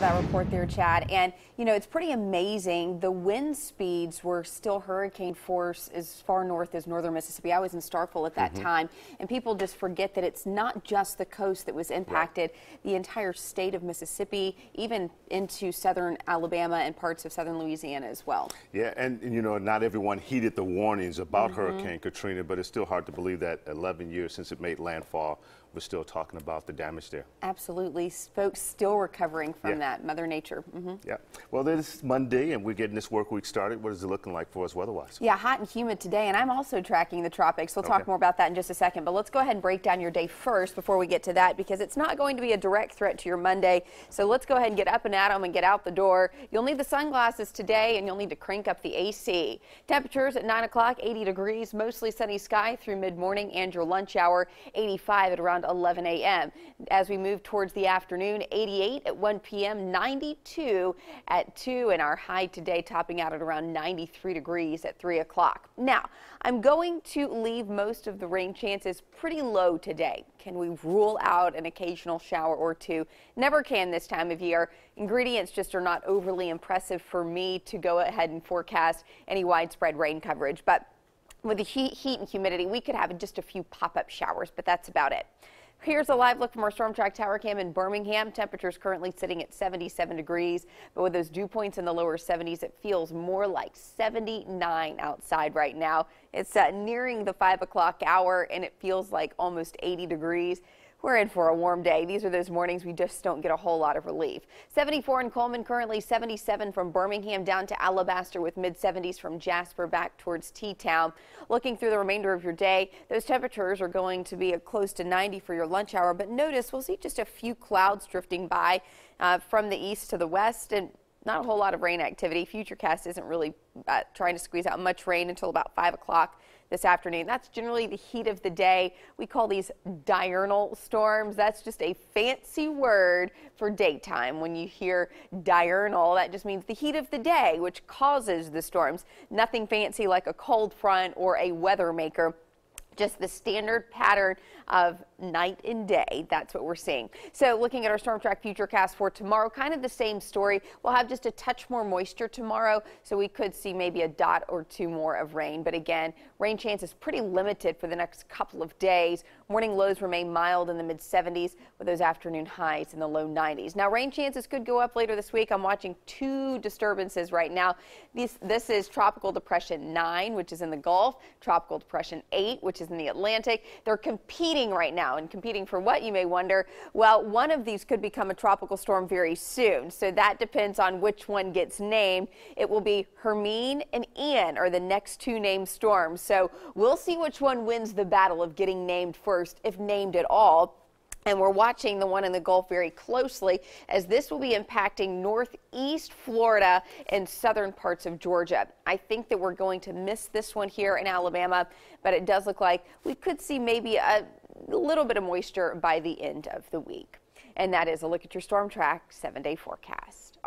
that report there, Chad. And, you know, it's pretty amazing. The wind speeds were still hurricane force as far north as northern Mississippi. I was in Starkville at that time, and people just forget that it's not just the coast that was impacted. Right. The entire state of Mississippi, even into southern Alabama and parts of southern Louisiana as well. Yeah, and you know, not everyone heeded the warnings about Hurricane Katrina, but it's still hard to believe that 11 years since it made landfall, we're still talking about the damage there. Absolutely. Folks still recovering from that. Mother Nature. Yeah. Well, this is Monday, and we're getting this work week started. What is it looking like for us weather-wise? Yeah, hot and humid today, and I'm also tracking the tropics. We'll talk more about that in just a second, but let's go ahead and break down your day first before we get to that, because it's not going to be a direct threat to your Monday. So let's go ahead and get up and at 'em and get out the door. You'll need the sunglasses today, and you'll need to crank up the AC. Temperatures at 9 o'clock, 80 degrees, mostly sunny sky through mid-morning and your lunch hour, 85 at around 11 a.m. As we move towards the afternoon, 88 at 1 p.m., 92 at 2, and our high today topping out at around 93 degrees at 3 o'clock. Now, I'm going to leave most of the rain chances pretty low today. Can we rule out an occasional shower or two? Never can this time of year. Ingredients just are not overly impressive for me to go ahead and forecast any widespread rain coverage. But with the heat and humidity, we could have just a few pop-up showers, but that's about it. Here's a live look from our Storm Track Tower Cam in Birmingham. Temperatures currently sitting at 77 degrees, but with those dew points in the lower 70s, it feels more like 79 outside right now. It's nearing the 5 o'clock hour, and it feels like almost 80 degrees. We're in for a warm day. These are those mornings we just don't get a whole lot of relief. 74 in Coleman, currently 77 from Birmingham down to Alabaster, with mid-70s from Jasper back towards T-Town. Looking through the remainder of your day, those temperatures are going to be close to 90 for your lunch hour, but notice we'll see just a few clouds drifting by from the east to the west, and not a whole lot of rain activity. Futurecast isn't really trying to squeeze out much rain until about 5 o'clock this afternoon. That's generally the heat of the day. We call these diurnal storms. That's just a fancy word for daytime. When you hear diurnal, that just means the heat of the day, which causes the storms. Nothing fancy like a cold front or a weather maker. Just the standard pattern of night and day. That's what we're seeing. So looking at our Storm Track Futurecast for tomorrow, kind of the same story. We'll have just a touch more moisture tomorrow, so we could see maybe a dot or two more of rain. But again, rain chance is pretty limited for the next couple of days. Morning lows remain mild in the mid-70s with those afternoon highs in the low 90s. Now, rain chances could go up later this week. I'm watching two disturbances right now. This is Tropical Depression 9, which is in the Gulf, Tropical Depression 8, which is in the Atlantic. They're competing right now, and competing for what, you may wonder. Well, one of these could become a tropical storm very soon, so that depends on which one gets named. It will be Hermine and Ian are the next two named storms, so we'll see which one wins the battle of getting named first, if named at all. And we're watching the one in the Gulf very closely, as this will be impacting northeast Florida and southern parts of Georgia. I think that we're going to miss this one here in Alabama, but it does look like we could see maybe a little bit of moisture by the end of the week. And that is a look at your Storm Track 7-day forecast.